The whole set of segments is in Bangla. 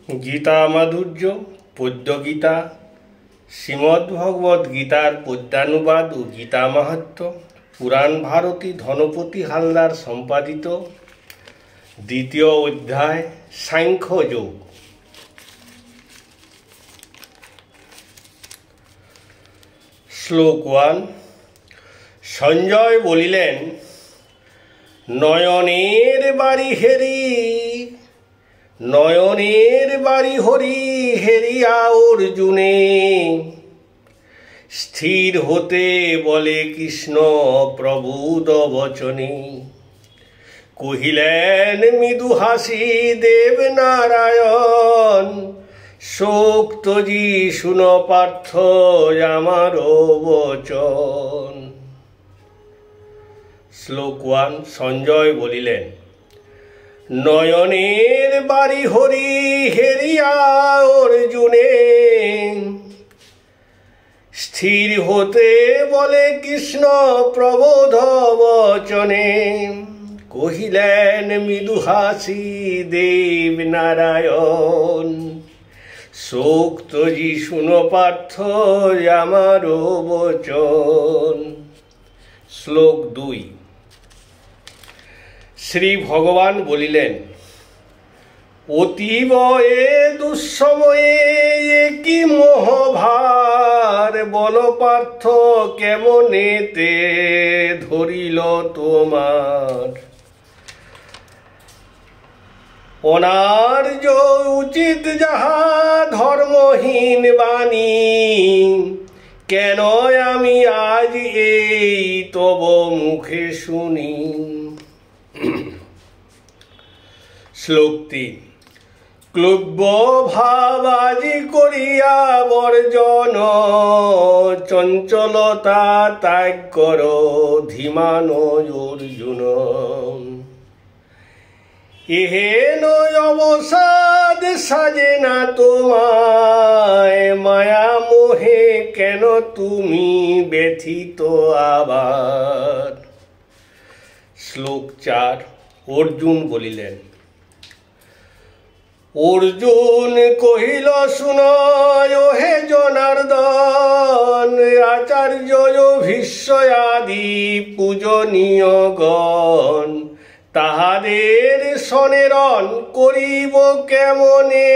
গীতা মাধুর্য পদ্যগীতা শ্রীমদ্ভগবদ্ গীতার পদ্যানুবাদ ও গীতা মাহাত্ম্য পুরাণ ভারতী ধনপতি হালদার সম্পাদিত দ্বিতীয় অধ্যায় সাংখ্যযোগ। শ্লোক 1। সঞ্জয় বলিলেন, নয়নের বাড়ি হেরি নয়নের বাড়ি হরি হেরিয়া অর্জুনে, স্থির হতে বলে কৃষ্ণ প্রবুদ বচনে। কহিলেন মৃদু হাসি দেব নারায়ণ, শোক তজি শুন পার্থ আমার বচন। শ্লোক 1। সঞ্জয় বলিলেন, নয়নের বাড়ি হরি হেরিয়া অর্জুনে, স্থির হতে বলে কৃষ্ণ প্রবোধ বচনে। কহিলেন মৃদু হাসি দেব নারায়ণ, শোক তজি শুন পার্থ আমার বচন। শ্লোক 2। শ্রী ভগবান বলিলেন, অতীব এ দুঃসময়ে কি মোহভার, বল পার্থ কেমনেতে ধরিল তোমার। অনার্য উচিত যাহা ধর্মহীন বাণী, কেন আমি আজ এই তব মুখে শুনি। শ্লোক 3। ক্লুব্য ভাব আজি করিয়া বর্জন, চঞ্চলতা ত্যাগ কর ধীমান অর্জুন। এহেন অবসাদ সাজে না তোমায়, মায়া মোহে কেন তুমি ব্যথিত আবার। শ্লোক 4। অর্জুন বলিলেন, অর্জুন কহিল শুনয় হে জনার্দন, আচার্য ভীষ্ম আদি পূজনীয় গণ, তাহাদের সনেরণ করিব কেমনে,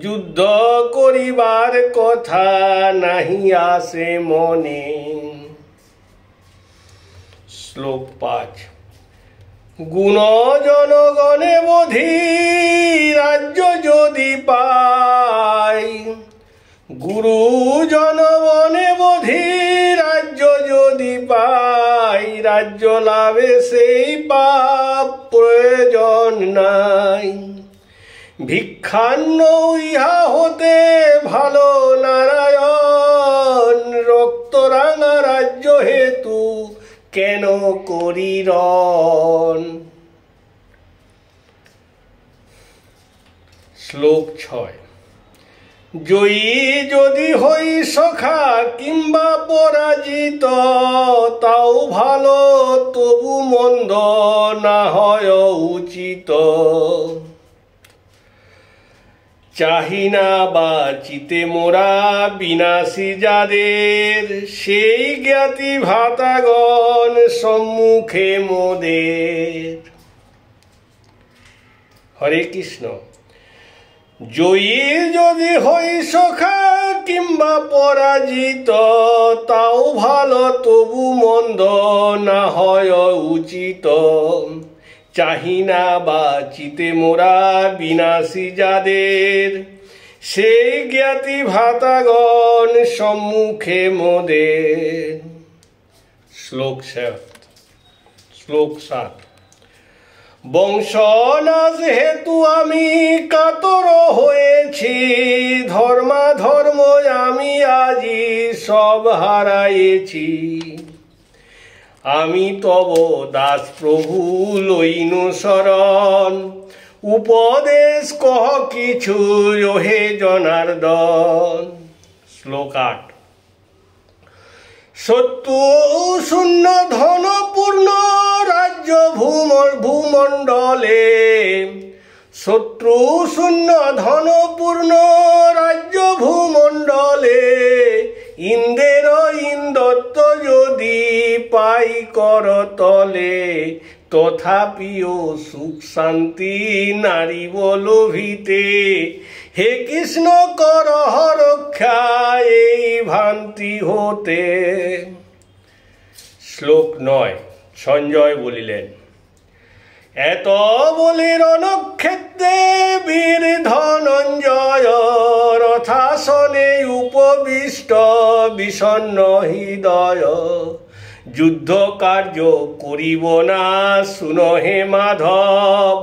যুদ্ধ করিবার কথা নাহি আসে মনে। শ্লোক 5। গুণ জনগণে বোধি রাজ্য যদি পাই, গুরু জনগণে বোধি রাজ্য যদি পাই, রাজ্য লাভে সেই পাপ প্রয়োজন নাই। ভিক্ষান্ন ইহা হতে ভালো নারায়ণ, রক্তরাঙা রাজ্য হেতু কেন করি রণ। শ্লোক 6। জয়ী যদি হই সখা কিংবা পরাজিত, তাও ভালো তবু মন্দ না হয় উচিত। চাহি না বাঁচিতে মোরা বিনাশী যাদের, সেই জ্ঞাতি ভাতাগণ সম্মুখে মোদের। হরে কৃষ্ণ। জয়ী যদি হই সখা কিংবা পরাজিত, তাও ভালো তবু মন্দ না হয় উচিত। চাহি না বাঁচিতে মোরা বিনাশী যাদের, সেই জ্ঞাতি ভাতাগণ সম্মুখে মোদের। শ্লোক 7। বংশনাশ হেতু আমি কাতর হয়েছি, ধর্মাধর্ম আমি আজি সব হারাইছি। আমি তব দাস প্রভু লইনু শরণ, উপদেশ কহ কিছু হে জনার্দন। শ্লোক 8। সত্য শূন্য ধনপূর্ণ রাজ্য ভূমণ্ডলে, শত্রু শূন্য ধনপূর্ণ রাজ্য ভূমণ্ডলে ইন্দ্রের ইন্দত্ত যদি পাই কর তলে তথাপিও সুখ শান্তি নারী লোভিতে হে কৃষ্ণ কর রক্ষা এই ভ্রান্তি হতে। শ্লোক 9। সঞ্জয় বলিলেন, এত বলি রণক্ষেত্রে বীর ধনঞ্জয় রথাসনে উপবিষ্ট বিষণ্ণ হৃদয় যুদ্ধ কার্য করিব না শুনো হে মাধব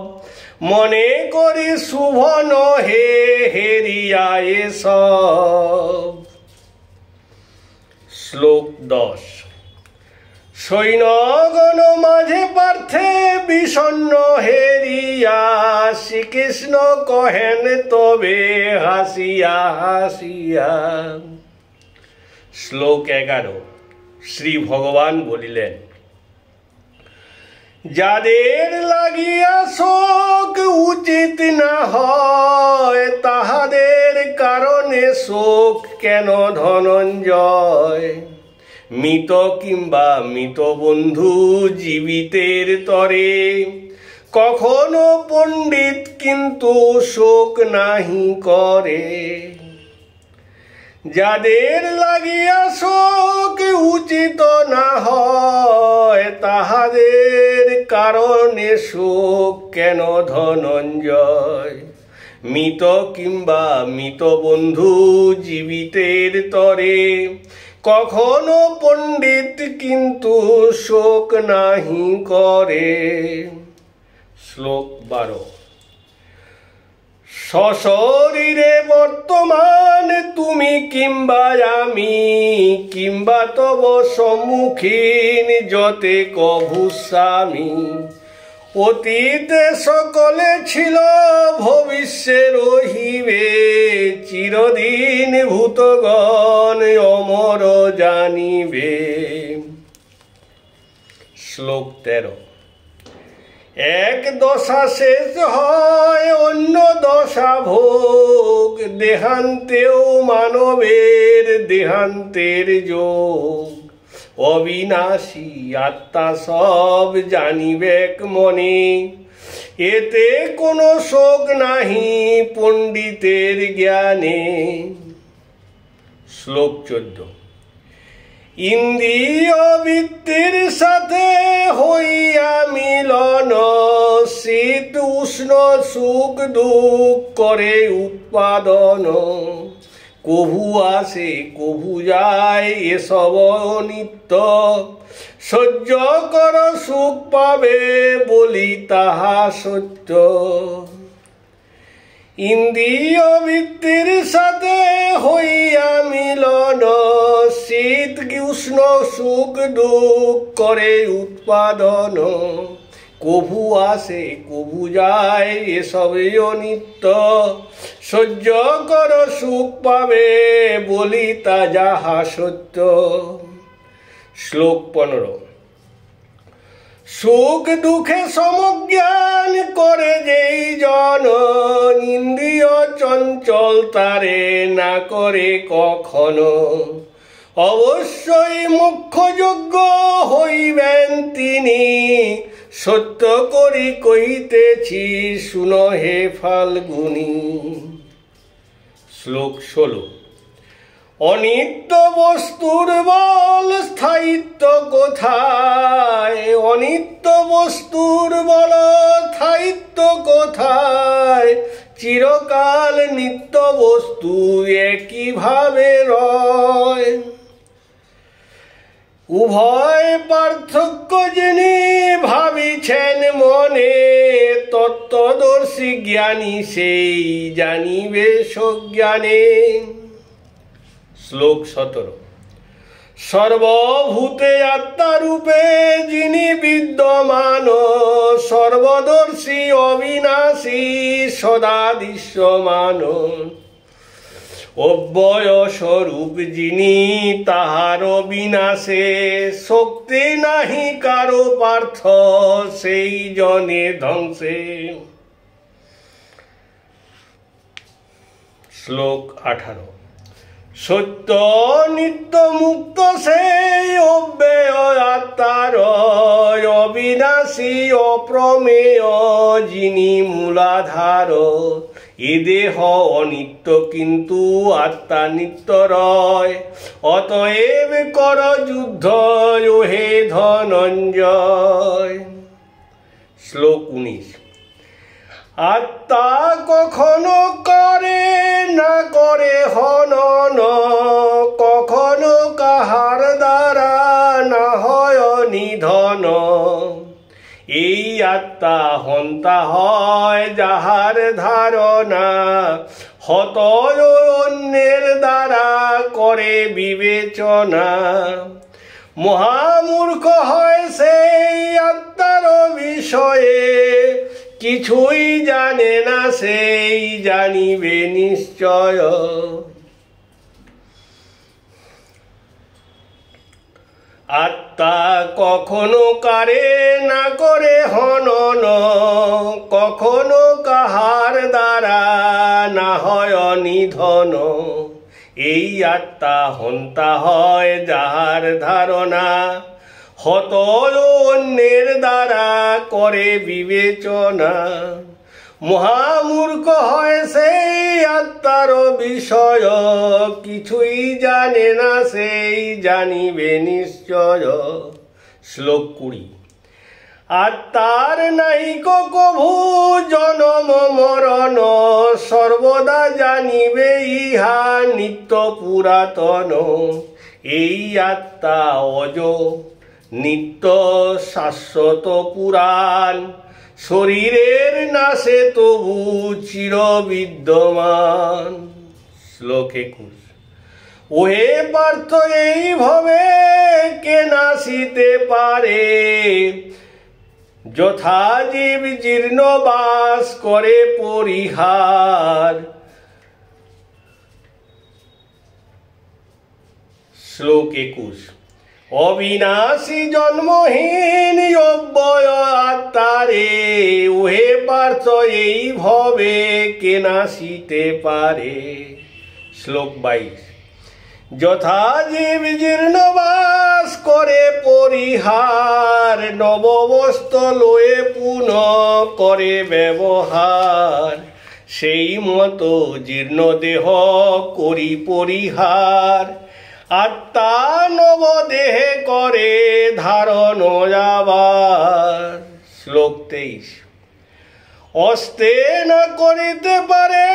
মনে করি শুভ নহে হেরিয়া এসব। শ্লোক 10। সৈন্যগণ মাঝে পার্থে বিষণ্ণ হেরিয়া শ্রীকৃষ্ণ কহেন তবে হাসিয়া হাসিয়া। শ্লোক 11। শ্রী ভগবান বলিলেন, যাদের লাগিয়া শোক উচিত না হয় তাহাদের কারণে শোক কেন ধনঞ্জয়। মৃত কিংবা মৃত বন্ধু জীবিতের তরে কখনো পণ্ডিত কিন্তু শোক নাহি করে। যাদের লাগিয়া শোক উচিত না হয় তাহাদের কারণে শোক কেন ধনঞ্জয়। মৃত কিংবা মৃত বন্ধু জীবিতের তরে কখনো পণ্ডিত কিন্তু শোক নাহি করে। শ্লোক 12। সশরীরে বর্তমান তুমি কিংবা আমি কিংবা তব সম্মুখীন যতে কভু স্বামী অতীতে সকলে ছিল ভবিষ্যে রহিবে চিরদিন ভূতগণ অমর জানিবে। শ্লোক 13। এক দশা শেষ হয় অন্য দশা ভোগ দেহান্তেও মানবের দেহান্তের যোগ অবিনাশী আত্মা সব জানিবেক মনে এতে কোনো শোক নাহি পণ্ডিতের জ্ঞানে। শ্লোক 14। ইন্দ্রিয় বৃত্তির সাথে হইয়া মিলন শীত উষ্ণ সুখ দুঃখ করে উৎপাদন কভু আসে কভু যায় এসব নিত্য সহ্য কর সুখ পাবে বলি তাহা সত্য। ইন্দ্রিয় বৃত্তির সাথে হইয়া মিলন শীত উষ্ণ সুখ দুঃখ করে উৎপাদন কভু আসে কভু যায় এসবই অনিত্য সহ্য কর সুখ পাবে বলি তা যাহা সত্য। শ্লোক 15। সুখ দুঃখে সমজ্ঞান করে যেই জন ইন্দ্রিয় চঞ্চল তারে না করে কখনো অবশ্যই মোক্ষযোগ্য হইবেন তিনি সত্য করি কহিতেছি শুনো হে ফাল্গুনী। শ্লোক 16। অনিত্য বস্তুর বল স্থায়িত্ব কোথায় অনিত্য বস্তুর বল স্থায়িত্ব কোথায় চিরকাল নিত্য বস্তু একইভাবে রয়। উভয় পার্থক্য যিনি ভাবিছেন মনে তত্ত্বদর্শী জ্ঞানী সেই জানিবে সজ্ঞানে। শ্লোক 17। সর্বভূতে আত্মারূপে যিনি বিদ্যমান সর্বদর্শী অবিনাশী সদা দৃশ্যমান অব্যয় স্বরূপ যিনি তাহার বিনাশে শক্তি নাহি কারো পার্থ সেই জনে ধ্বংসে। শ্লোক 18। সত্য নিত্য মুক্ত সেই অব্যয় আত্মার অবিনাশী অপ্রমেয় যিনি মূলাধার। এ দেহ অনিত্য কিন্তু আত্মা নিত্য রয়, অতএব কর যুদ্ধ হে ধনঞ্জয়। শ্লোক 19। আত্মা কখনো করে না করে হনন, কখনো কাহার দ্বারা না হয় নিধন। এই আত্মা হন্তা হয় যাহার ধারণা, হত অন্যের দ্বারা করে বিবেচনা। মহামূর্খ হয় সেই আত্মার বিষয়ে, কিছুই জানে না সেই জানিবে নিশ্চয়। আত্মা কখনো কারে না করে হনন, কখনো কাহার দ্বারা না হয় নিধন। এই আত্মা হন্তা হয় যাহার ধারণা, হত অন্যের দ্বারা করে বিবেচনা। মহামূর্খ হয় সেই আত্মার বিষয়, কিছুই জানে না সেই জানিবে নিশ্চয়। শ্লোক 20। আত্মার নাইক কভু জনম মরণ, সর্বদা জানিবে ইহা নিত্য পুরাতন। এই আত্মা অজ নিত্য শাশ্বত পুরাণ, শরীরের নাশে তবু চির বিদ্যমান। শ্লোক 21। ওহে পার্থ এইভাবে কে নাশিতে পারে, যথা জীব জীর্ণ বাস করে পরিহার। শ্লোক 21। অবিনাশী জন্মহীন অব্যয় আত্মারে, ওহে পার্থ এইভাবে কে নাশিতে পারে। শ্লোক 22। যথা জীব জীর্ণ বাস করে পরিহার, নববস্ত্র লয়ে পুনঃ করে ব্যবহার। সেই মতো জীর্ণ দেহ করি পরিহার, আত্মা নব দেহে করে ধারণ আবার। শ্লোক 23। অস্তে না করিতে পারে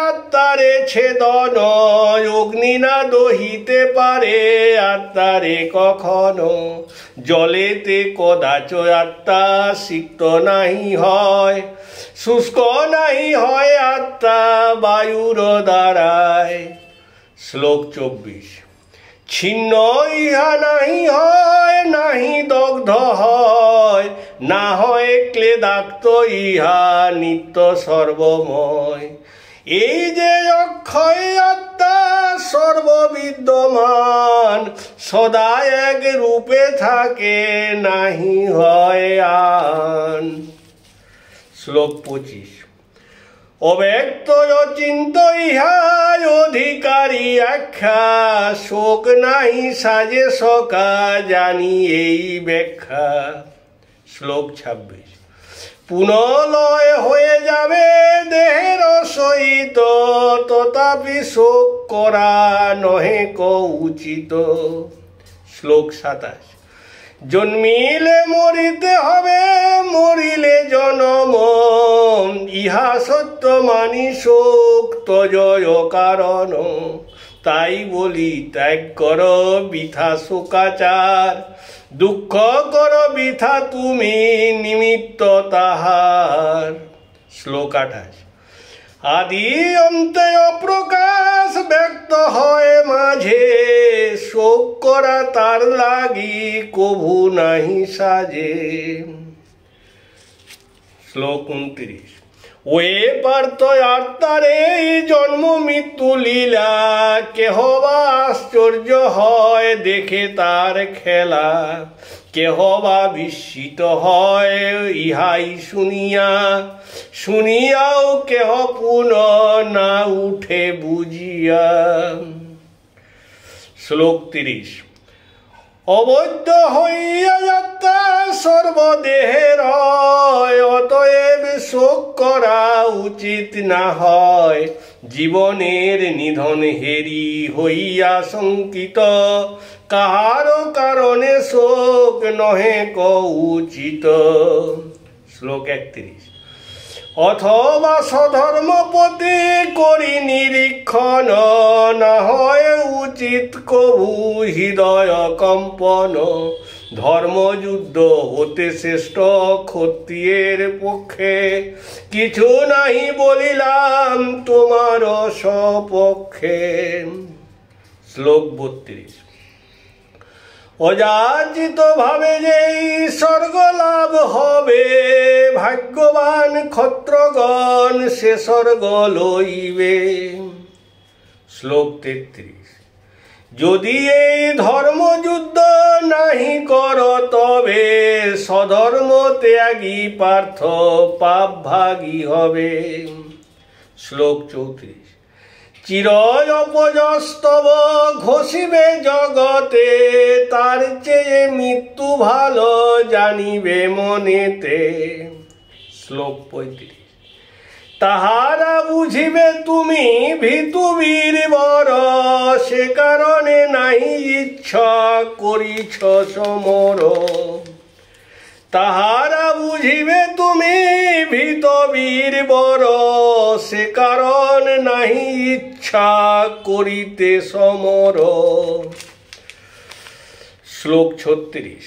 আত্মারে ছেদন, অগ্নি না দহিতে পারে আত্মারে কখনো। জলেতে কদাচ আত্মা সিক্ত নাহি হয়, শুষ্ক নাহি হয় আত্মা বায়ুর দ্বারায়। শ্লোক 24। ছিন্ন ইহা নাহি হয়, নাহি দগ্ধ হয়, না হয় ক্লেদাক্ত ইহা নিত্য সর্বময়। এই যে অক্ষয় আত্মা সর্ববিদ্যমান, সদা এক রূপে থাকে নাহি হয় আন। শ্লোক 25। অব্যক্ত অচিন্ত ইহা অধিকারী আখ্যা, শোক নাহি সাজে সকা জানি এই ব্যাখ্যা। শ্লোক 26। পুনলয় হয়ে যাবে দেহের সহিত, তথাপি শোক করা নহে উচিত। শ্লোক 27। জন্মিলে মরিতে হবে, মরিলে জনম, ইহা সত্য মানি শোক তজয় কারণ। তাই বলি ত্যাগ কর বৃথা শোকাচার, দুঃখ কর বৃথা তুমি নিমিত্ত তাহার। শ্লোক 28। আদি অন্তে অপ্রকাশ ব্যক্ত হয় মাঝে, শোক করা তার লাগি কভু নাহি সাজে। শ্লোক 29। ওয়ে পার্থ আত্মারে জন্ম মৃত্যু লীলা, কেহ বা আশ্চর্য হয় দেখে তার খেলা। কেহ বা বিস্মিত হয় ইহাই শুনিয়া, শুনিয়াও কেহ পুন না উঠে বুঝিয়া। শ্লোক 30। অবৈধ হইয়া যাত্রা সর্বদেহের, অতএব শোক করা উচিত না হয়। জীবনের নিধন হেরি হইয়া শঙ্কিত, কাহার কারণে শোক নহে উচিত। শ্লোক 31। অথবা সধর্মপতি করি নিরীক্ষণ, না হয় উচিত কবু হৃদয় কম্পন। ধর্মযুদ্ধ হতে শ্রেষ্ঠ ক্ষত্রিয়ের পক্ষে, কিছু নাহি বলিলাম তোমার সপক্ষে। শ্লোক 32। অযাচিত ভাবে যেই স্বর্গ লাভ হবে, ভাগ্যবান ক্ষত্রগণ সে স্বর্গ লইবে। শ্লোক 33। যদি এই ধর্মযুদ্ধ নাহি কর, তবে স্বধর্ম ত্যাগী পার্থ পাপ ভাগী হবে। শ্লোক 34। চির অপযস্তব ঘষিবে জগতে, তার চেয়ে মৃত্যু ভালো জানিবে মনেতে। শ্লোক 35। তাহারা বুঝিবে তুমি ভীতু বীরবর, সে কারণে নাহি ইচ্ছা করিছ সমর। তাহারা বুঝিবে তুমি ভীত বীরবর, সে কারণ নাহি ইচ্ছা করিতে সমর। শ্লোক 36।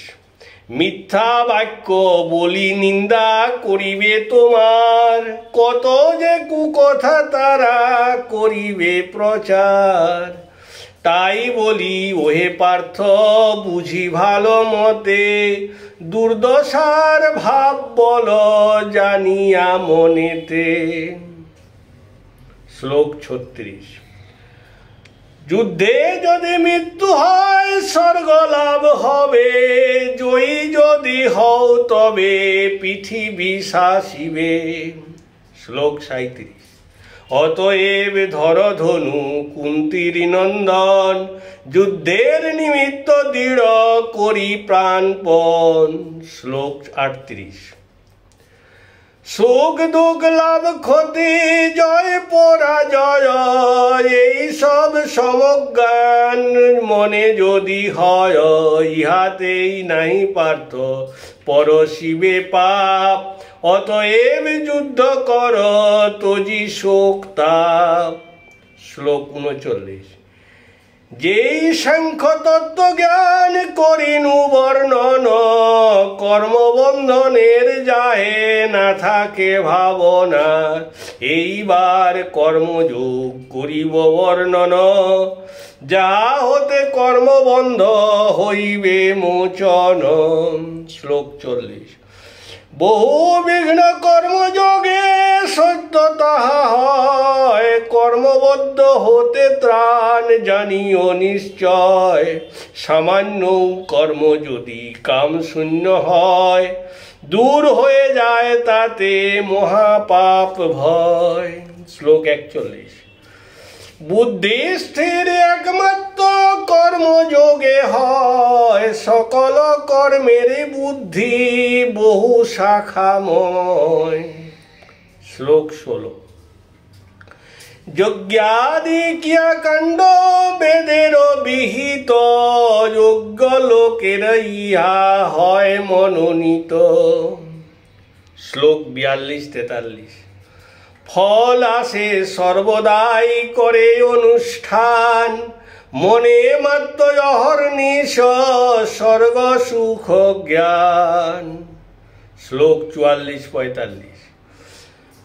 মিথ্যা বাক্য বলি নিন্দা করিবে তোমার, কত যে কুকথা তারা করিবে প্রচার। তাই বলি ওহে পার্থ বুঝি ভালো মতে, দুর্দশার ভাব বল জানিয়া মনেতে। শ্লোক 36। যুদ্ধে যদি মৃত্যু হয় স্বর্গ লাভ হবে, জয়ী যদি হও তবে পৃথিবী শাসিবে। শ্লোক 37। অতএব ধর ধনু কুন্তীর নন্দন, যুদ্ধের নিমিত্ত দৃঢ় করি প্রাণপণ। শ্লোক 38। সুখ দুঃখ লাভ ক্ষতি জয় পরাজয়, এই সব সমজ্ঞান মনে যদি হয়, ইহাতেই নাই পার্থ পরশিবে পাপ। অতএব যুদ্ধ কর তজি শোক তাপ। শ্লোক 39। যেই সাংখ্য তত্ত্ব জ্ঞান করিনু বর্ণন, কর্মবন্ধনের যাহে না থাকে ভাবনা। এইবার কর্মযোগ করিব বর্ণন, যাহা হতে কর্মবন্ধ হইবে মোচন। শ্লোক 40। বহু বিঘ্ন কর্মযোগে সত্য তাহা হয়, কর্মবদ্ধ হতে ত্রাণ জানিও নিশ্চয়। সামান্য কর্ম যদি কাম শূন্য হয়, দূর হয়ে যায় তাতে মহাপাপ ভয়। শ্লোক 41। বুদ্ধি স্থির একমাত্র কর্মযোগে হয়, সকল কর্মের বুদ্ধি বহু শাখাময়। শ্লোক 16। যজ্ঞাদি ক্রিয়াকাণ্ড বেদের বিহিত, যোগ্য লোকের ইহা হয় মনোনীত। শ্লোক 42-43। ফল আসে সর্বদাই করে অনুষ্ঠান, মনে মাত্র অহর্নিশ স্বর্গ সুখ জ্ঞান। শ্লোক 44-45।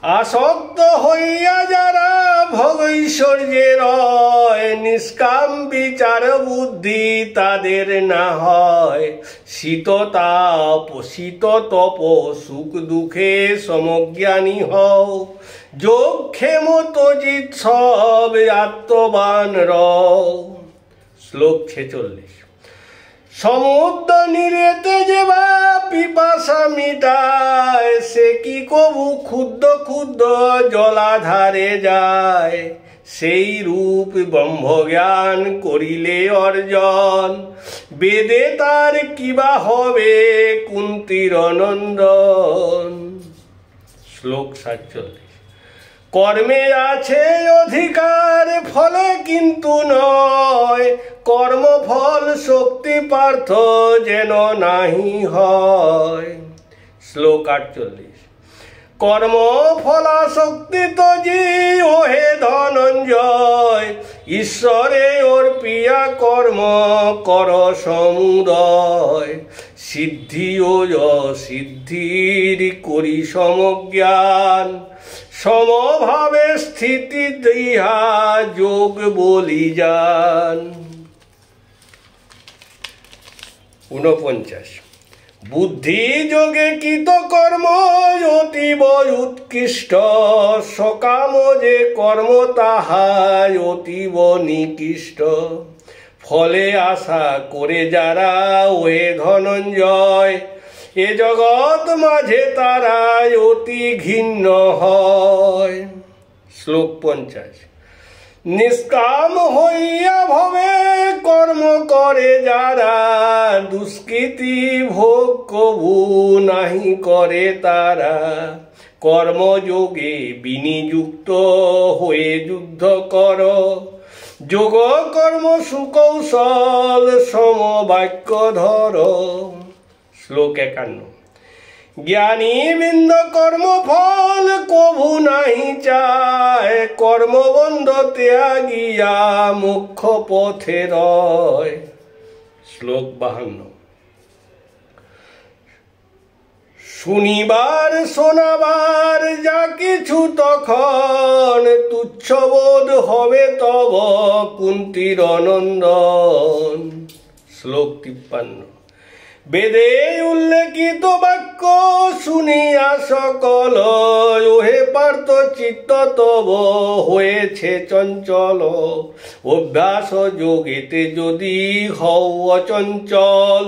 আসক্ত হইয়া যারা ভগৈশ্বর্যের, নিষ্কাম বিচার বুদ্ধি তাদের না হয়। শীত তাপ শীত তপ সুখ দুঃখে সমজ্ঞানী হও, যোগ ক্ষেম তজিত সব আত্মবান রও। শ্লোক 46। সমুদ্র নীরেতে যে বা পিপাসা মিটায়, সে কি কবু ক্ষুদ্র ক্ষুদ্র জলাধারে যায়। সেই রূপ ব্রহ্মজ্ঞান করিলে অর্জন, বেদে তার কিবা হবে কুন্তীর নন্দন। শ্লোক 47। কর্মে আছে অধিকার, ফলে কিন্তু নয়, কর্মফল শক্তি পার্থ যেন নাহি হয়। শ্লোক 48। কর্ম ফলাশক্তি তো জি ওহে ধনঞ্জয়, ঈশ্বরে অর্পিয়া কর্ম কর সমুদয়। সিদ্ধি ও অসিদ্ধির করি সমজ্ঞান, সমভাবে স্থিতি ইহা যোগ বলি যান। 49। বুদ্ধি যোগে কৃত কর্ম অতীব উৎকৃষ্ট, সকাম যে কর্ম তাহা অতীব নিকৃষ্ট। ফলে আশা করে যারা ওহে ধনঞ্জয়, এ জগৎ মাঝে তারা অতি ঘৃণ্য হয়। শ্লোক 50। নিষ্কাম হইয়া ভবে কর্ম করে যারা, দুষ্কৃতি ভোগ কবু নাহি করে তারা। কর্মযোগে বিনিযুক্ত হয়ে যুদ্ধ কর, যোগ কর্ম সুকৌশল সমবাক্য ধর। শ্লোক 51। জ্ঞানী বৃন্দ কর্মফল কভু নাহি চায়, কর্মবন্ধ ত্যাগিয়া মুখ্য পথে রয়। শ্লোক 52। শুনিবার শোনাবার যা কিছু তখন, তুচ্ছবোধ হবে তব কুন্তীর নন্দন। শ্লোক 53। বেদে উল্লেখিত বাক্য শুনিয়া সকল, ওহে পার্থ চিত্ত তব হয়েছে চঞ্চল। অভ্যাস যোগেতে যদি হও অচঞ্চল,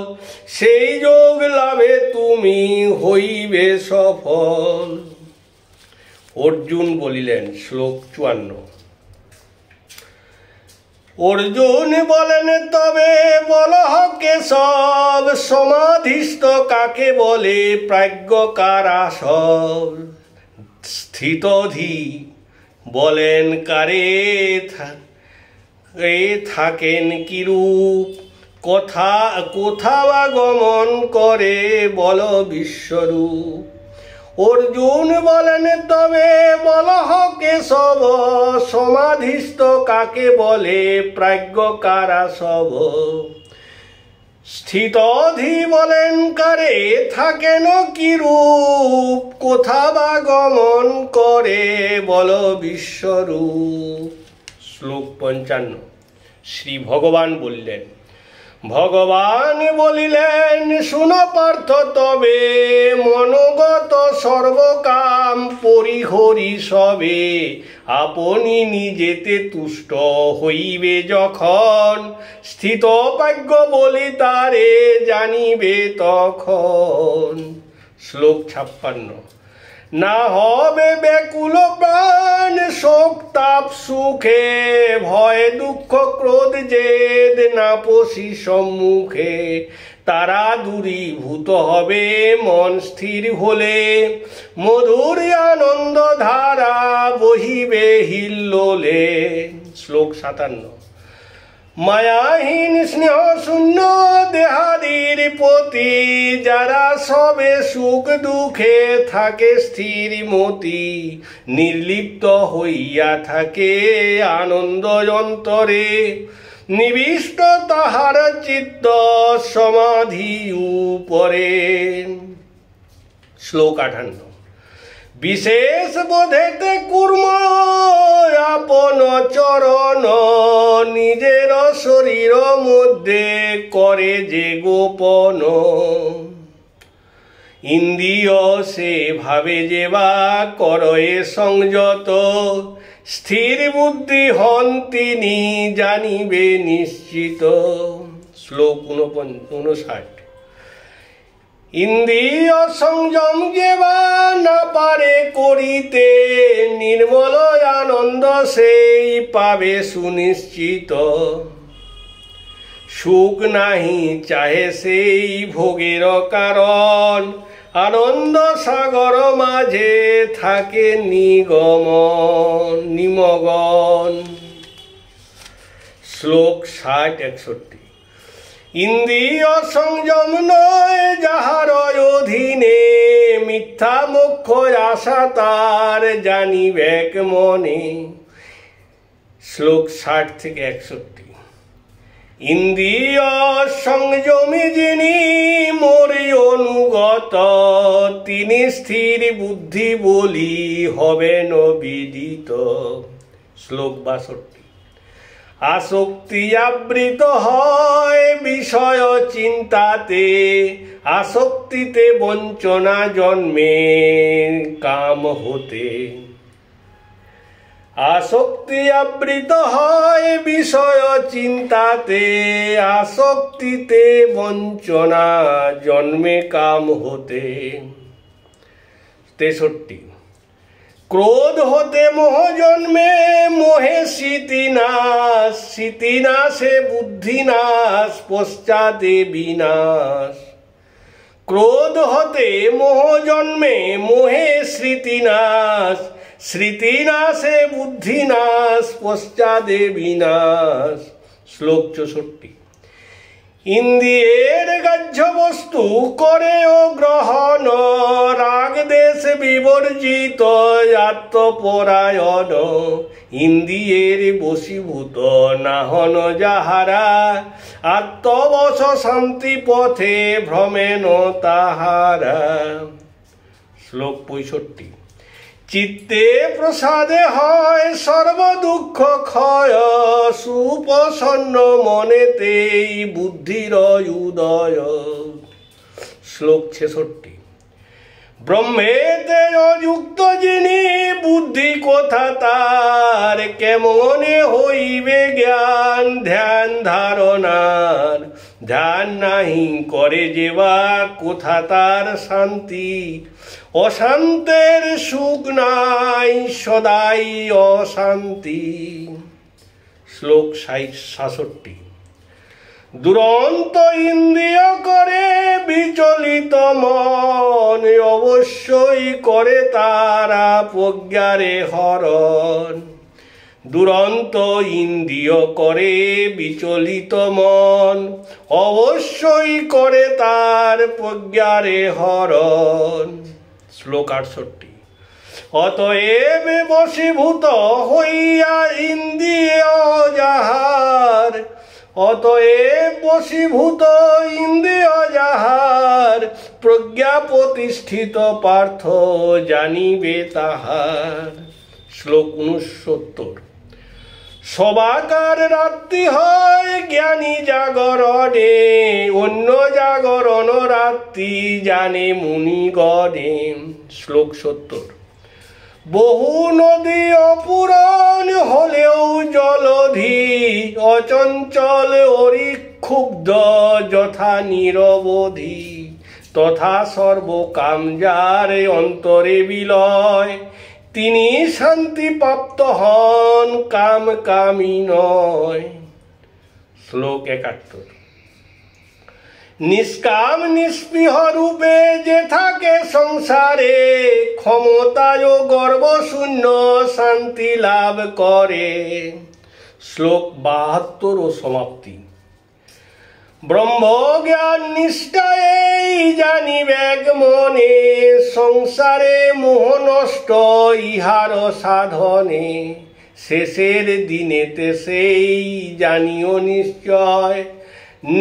সেই যোগ লাভে তুমি হইবে সফল। অর্জুন বলিলেন। শ্লোক 54। অর্জুন বলেন তবে বল কেশব, সমাধিস্থ কাকে বলে প্রাজ্ঞ কারা সব। স্থিতধি বলেন কারে থাকেন কিরূপ, কোথা বা গমন করে বল বিশ্বরূপ। অর্জুন বলেন তবে বল কেশব, সমাধিস্থ কাকে বলে প্রাজ্ঞ কারা সব। স্থিতধি বলেন কারে থাকেন কিরূপ, কোথা বা গমন করে বল বিশ্বরূপ। শ্লোক 55। শ্রী ভগবান বললেন। ভগবান বলিলেন শুন পার্থ তবে, মনোগত সর্বকাম পরিহরি সবে। আপনি নিজেতে তুষ্ট হইবে যখন, স্থিত ভাগ্য বলি তারে জানিবে তখন। শ্লোক 56। না হবে ব্যাকুল প্রাণ শোক তাপ সুখে, ভয় দুঃখ ক্রোধ জেদ না পশি সম্মুখে। তারা দূরীভূত হবে মন স্থির হলে, মধুর আনন্দ ধারা বহিবে হিল্লোলে। শ্লোক 57। মায়াহীন স্নেহ শূন্য দেহাদির প্রতি, যারা সবে সুখ দুঃখে থাকে স্থির মতি। নির্লিপ্ত হইয়া থাকে আনন্দ অন্তরে, নিবিষ্ট তাহার চিত্ত সমাধি উপরে। শ্লোক 58। বিশেষ বোধেতে কুর্ম আপন চরণ, নিজের শরীর মধ্যে করে যে গোপন। ইন্দ্রিয় সে ভাবে যে বা করয়ে সংযত, স্থির বুদ্ধি হন তিনি জানিবে নিশ্চিত। শ্লোক 59। ইন্দ্রিয় সংযম যেবা না পারে করিতে, নির্মল আনন্দ সেই পাবে সুনিশ্চিত। সুখ নাহি চাহে সেই ভোগের কারণ, আনন্দ সাগর মাঝে থাকে নিমগন। শ্লোক 60-61। ইন্দ্রিয় সংযম নয় যাহার অধীনে, মিথ্যা মোক্ষ আশা তার জানিবেক মনে। শ্লোক 60-61। ইন্দ্রিয় সংযমী যিনি মোরে অনুগত, তিনি স্থির বুদ্ধি বলি হবেন বিদিত। শ্লোক 62। আসক্তি আবৃত হয় বিষয় চিন্তাতে, আসক্তিতে বঞ্চনা জন্মে কাম হতে। আসক্তি আবৃত হয় বিষয় চিন্তাতে, আসক্তিতে বঞ্চনা জন্মে কাম হতে। 63। ক্রোধ হতে মোহ জন্মে, মোহে স্মৃতিনাশ, স্মৃতিনাশে বুদ্ধিনাশ, পশ্চাতে বিনাশ। ক্রোধ হতে মোহ জন্মে, মোহে স্মৃতিনাশ, স্মৃতিনাশে বুদ্ধিনাশ, পশ্চাতে বিনাশ। শ্লোক 64। ইন্দ্রিয়ের গ্রাহ্য বস্তু করে ও গ্রহণ, রাগ দেশ বিবর্জিত আত্মপরায়ণ। ইন্দ্রিয়ের বশীভূত না হন যাহারা, আত্মবশ শান্তি পথে ভ্রমেন তাহারা। শ্লোক 65। চিত্তে প্রসাদে হয় সর্ব দুঃখ ক্ষয়, সুপ্রসন্ন মনেতেই বুদ্ধির উদয়। শ্লোক 66। ব্রহ্মেতে যুক্ত যিনি বুদ্ধি কথা তার, কেমনে হইবে জ্ঞান ধ্যান ধারণার। ধ্যান নাহি করে যেবা কোথা তার শান্তি, অশান্তের সুখ নাই সদাই অশান্তি। শ্লোক 67। দুরন্ত ইন্দ্রিয় করে বিচলিত মন, অবশ্যই করে তারা প্রজ্ঞারে হরণ। দুরন্ত ইন্দ্রিয় করে বিচলিত মন, অবশ্যই করে তার প্রজ্ঞারে হরণ। শ্লোক 68। অতএব বশীভূত হইয়া ইন্দ্রিয় যাহার, অতএব বশীভূত ইন্দ্রিয় যাহার, প্রজ্ঞা প্রতিষ্ঠিত পার্থ জানিবে তাহার। শ্লোক 69। সবাকার রাত্রি হয় জ্ঞানী জাগরণে, অন্য জাগরণ রাত্রি জানে মুনিগণে। শ্লোক 70। বহু নদী অপূরণ হলেও জলধি, অচঞ্চল অরিক্ষুব্ধ যথা নিরবধি। তথা সর্বকাম যার অন্তরে বিলয়, তিনি শান্তি প্রাপ্ত হন কাম কামী নয়। শ্লোক 71। নিষ্কাম নিষ্পৃহ রূপে যে থাকে সংসারে, ক্ষমতায় গর্ব শূন্য শান্তি লাভ করে। শ্লোক 72 ও সমাপ্তি। ব্রহ্মজ্ঞান নিষ্ঠায় জানিবেক মনে, সংসারে মোহ নষ্ট ইহার সাধনে। শেষের দিনেতে সেই জানিও নিশ্চয়,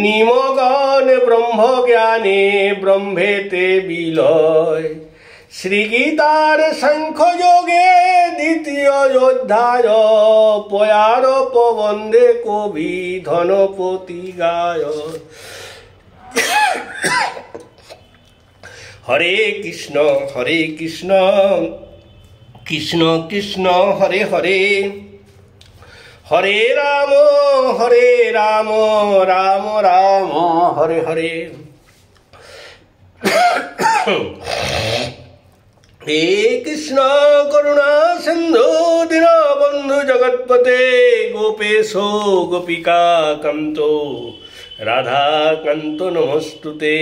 নিমগণ ব্রহ্মজ্ঞানে ব্রহ্মেতে বিলয়। শ্রীগীতার সাংখ্যযোগে 2য় অধ্যায়, পয়ার প্রবন্ধে কবি ধনপতি গায়। হরে কৃষ্ণ কৃষ্ণ কৃষ্ণ হরে হরে, हरे राम राम राम हरे हरे। हे कृष्ण करुणा सिंधु दीनबंधु जगत्पते गोपेशो गोपिका कांतो राधा कांतो नमस्तुते।